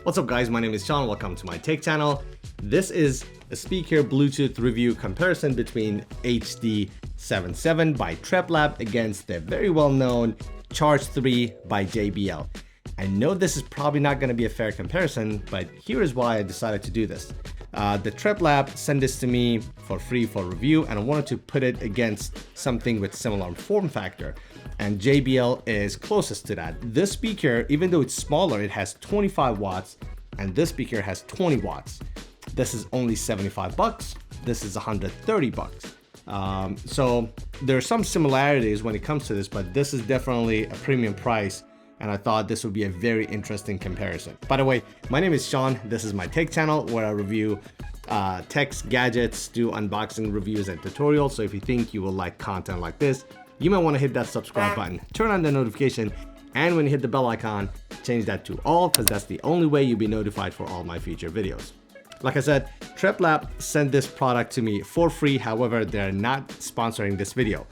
What's up guys, my name is Sean, welcome to my tech channel. This is a speaker Bluetooth review comparison between Hd77 by Treblab against the very well-known Charge 3 by JBL. I know this is probably not going to be a fair comparison, but here is why I decided to do this. The Treblab sent this to me for free for review, and I wanted to put it against something with similar form factor, and JBL is closest to that. This speaker, even though it's smaller, it has 25 watts, and this speaker has 20 watts. This is only 75 bucks. This is 130 bucks. So there are some similarities when it comes to this, but this is definitely a premium price, and I thought this would be a very interesting comparison. By the way, my name is Sean. This is my tech channel where I review techs, gadgets, do unboxing reviews and tutorials. So if you think you will like content like this, you might want to hit that subscribe button, turn on the notification, and when you hit the bell icon, change that to all, because that's the only way you'll be notified for all my future videos. Like I said, Treblab sent this product to me for free. However, they're not sponsoring this video.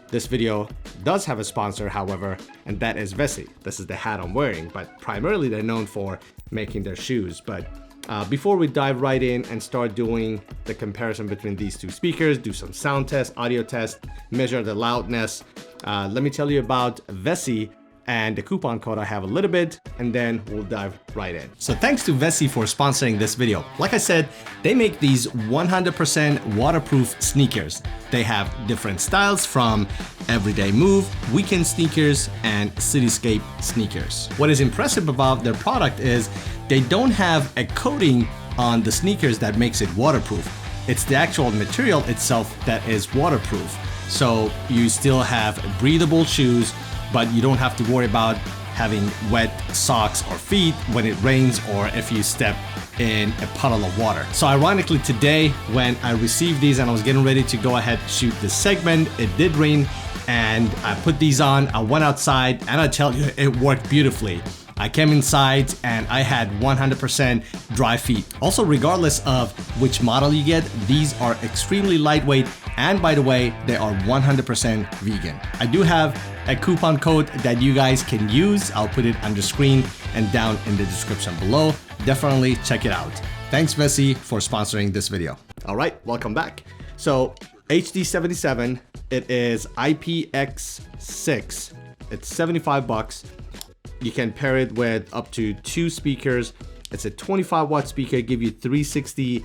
This video does have a sponsor, however, and that is Vessi. This is the hat I'm wearing, but primarily they're known for making their shoes. But before we dive right in and start doing the comparison between these two speakers, do some sound tests, audio tests, measure the loudness, let me tell you about Vessi and the coupon code I have a little bit, and then we'll dive right in. So thanks to Vessi for sponsoring this video. Like I said, they make these 100% waterproof sneakers. They have different styles from everyday move, weekend sneakers, and cityscape sneakers. What is impressive about their product is they don't have a coating on the sneakers that makes it waterproof. It's the actual material itself that is waterproof. So you still have breathable shoes, but you don't have to worry about having wet socks or feet when it rains or if you step in a puddle of water. So ironically today, when I received these and I was getting ready to go ahead and shoot this segment, it did rain and I put these on, I went outside, and I tell you, it worked beautifully. I came inside and I had 100% dry feet. Also, regardless of which model you get, these are extremely lightweight, and by the way, they are 100% vegan. I do have a coupon code that you guys can use. I'll put it on the screen and down in the description below. Definitely check it out. Thanks Vessi for sponsoring this video. All right, welcome back. So Hd77, it is IPX6. It's 75 bucks. You can pair it with up to 2 speakers. It's a 25 watt speaker, give you 360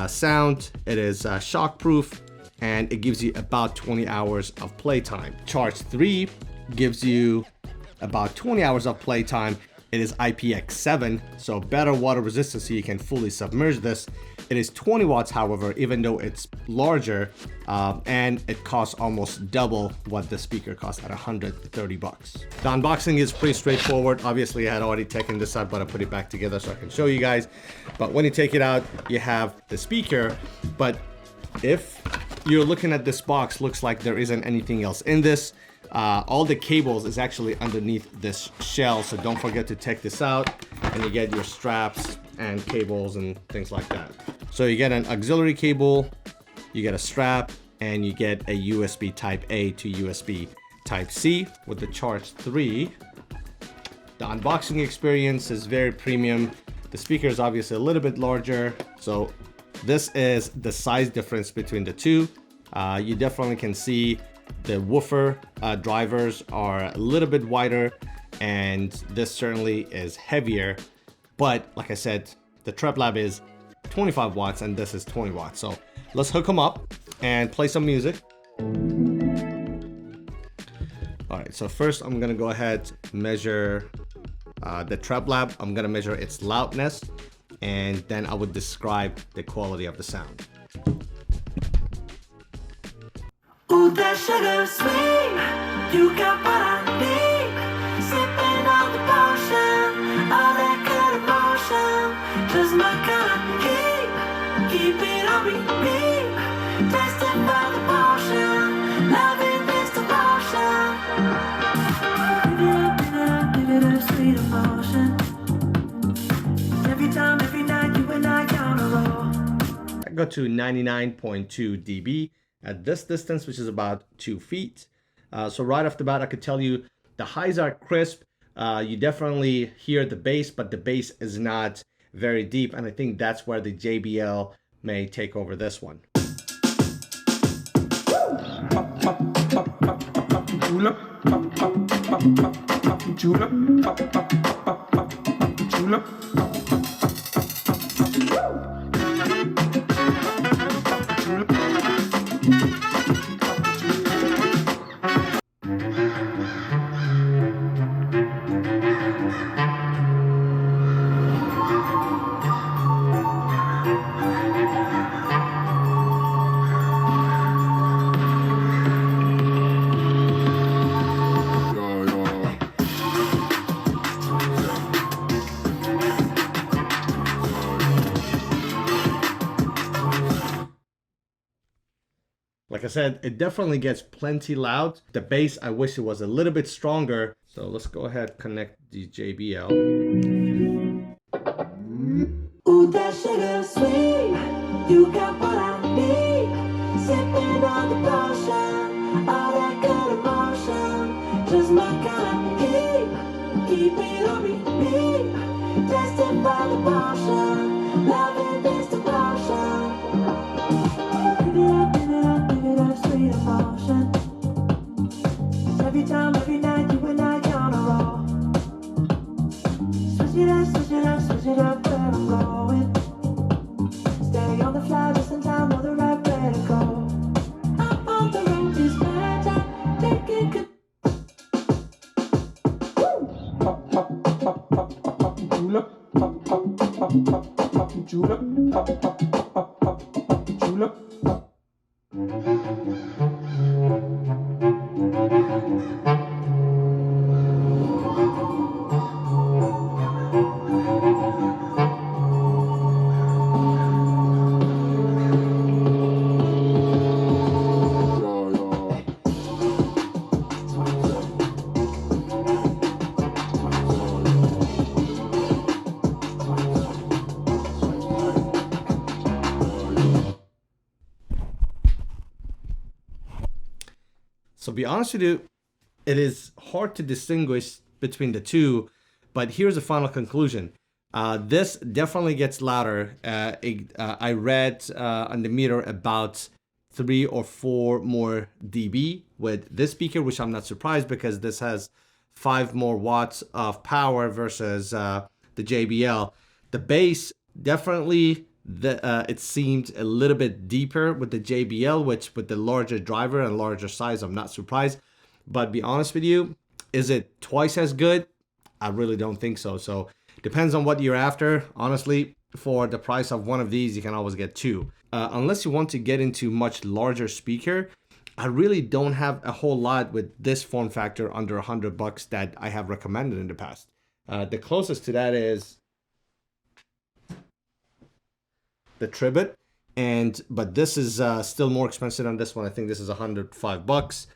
sound. It is shockproof, and it gives you about 20 hours of playtime. Charge 3 gives you about 20 hours of playtime. It is IPX7, so better water resistance, so you can fully submerge this. It is 20 watts, however, even though it's larger, and it costs almost double what the speaker costs at 130 bucks. The unboxing is pretty straightforward. Obviously, I had already taken this out, but I put it back together so I can show you guys. But when you take it out, you have the speaker, but if you're looking at this box, looks like there isn't anything else in this. All the cables is actually underneath this shell, so don't forget to take this out, and you get your straps and cables and things like that. So you get an auxiliary cable, you get a strap, and you get a USB type A to USB type C with the Charge 3. The unboxing experience is very premium. The speaker is obviously a little bit larger, so this is the size difference between the two. You definitely can see the woofer drivers are a little bit wider, and this certainly is heavier. But like I said, the Treblab is 25 watts and this is 20 watts. So let's hook them up and play some music. All right, so first I'm gonna go ahead measure the Treblab. I'm gonna measure its loudness, and then I would describe the quality of the sound. Ooh, that sugar sweet, you got what I need. Sipping on the potion, all that good emotion. Just my kind of heat, keep it on repeat. Tested by the potion, loving this devotion. Give it up, sweet emotion. Every time, every night, you and I on a roll. I go to 99.2 dB. At this distance, which is about 2 feet. So right off the bat, I could tell you the highs are crisp, You definitely hear the bass, but the bass is not very deep, and I think that's where the JBL may take over this one. Like I said, it definitely gets plenty loud. The bass, I wish it was a little bit stronger. So let's go ahead, connect the JBL. Ooh, that sugar sweet, you got what I need. Sipping on the potion, all that good emotion, just my kind of heat. Keep it on repeat, tested by the potion, loving this devotion. Give it up, sweet emotion. Every time, every night, you and I on a roll. Switch it up, switch it up, switch it up, where I'm going. Stay on the fly, just in time, know the right way to go. I'm on the road, this magic, take it good. Pop, pop, pop, pop, pop, pop, julep. Pop, pop, pop, pop, pop, pop, julep. Pop, pop, pop, pop, pop, pop, julep. So be honest with you, it is hard to distinguish between the two, but here's the final conclusion. This definitely gets louder. I read on the meter about 3 or 4 more dB with this speaker, which I'm not surprised because this has 5 more watts of power versus the JBL. The bass definitely, it seemed a little bit deeper with the JBL, which with the larger driver and larger size, I'm not surprised. But be honest with you, is it twice as good? I really don't think so. So depends on what you're after. Honestly, for the price of one of these, you can always get 2. Unless you want to get into much larger speaker, I really don't have a whole lot with this form factor under $100 that I have recommended in the past. The closest to that is the Treblab, but this is still more expensive than this one. I think this is $105.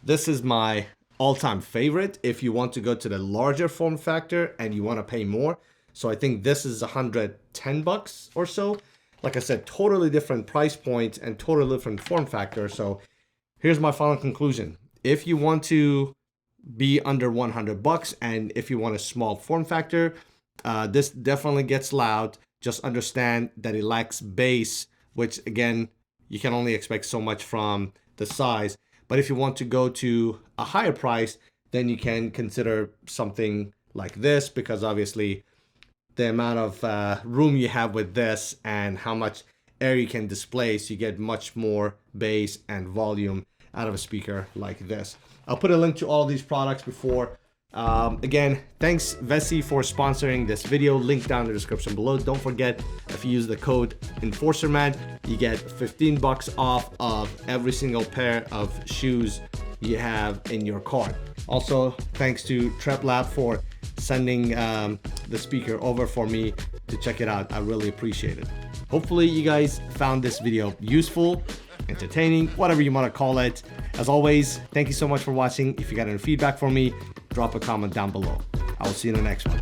This is my all-time favorite if you want to go to the larger form factor and you want to pay more. So I think this is $110 or so. Like I said, totally different price point and totally different form factor. So here's my final conclusion. If you want to be under $100 and if you want a small form factor, this definitely gets loud. Just understand that it lacks bass, which again, you can only expect so much from the size. But if you want to go to a higher price, then you can consider something like this, because obviously the amount of room you have with this and how much air you can displace, you get much more bass and volume out of a speaker like this. I'll put a link to all these products before. Again, thanks Vessi for sponsoring this video. Link down in the description below. Don't forget, if you use the code EnforcerMan, you get $15 off of every single pair of shoes you have in your cart. Also, thanks to Treblab for sending the speaker over for me to check it out. I really appreciate it. Hopefully you guys found this video useful, entertaining, whatever you want to call it. As always, thank you so much for watching. If you got any feedback for me, drop a comment down below. I will see you in the next one.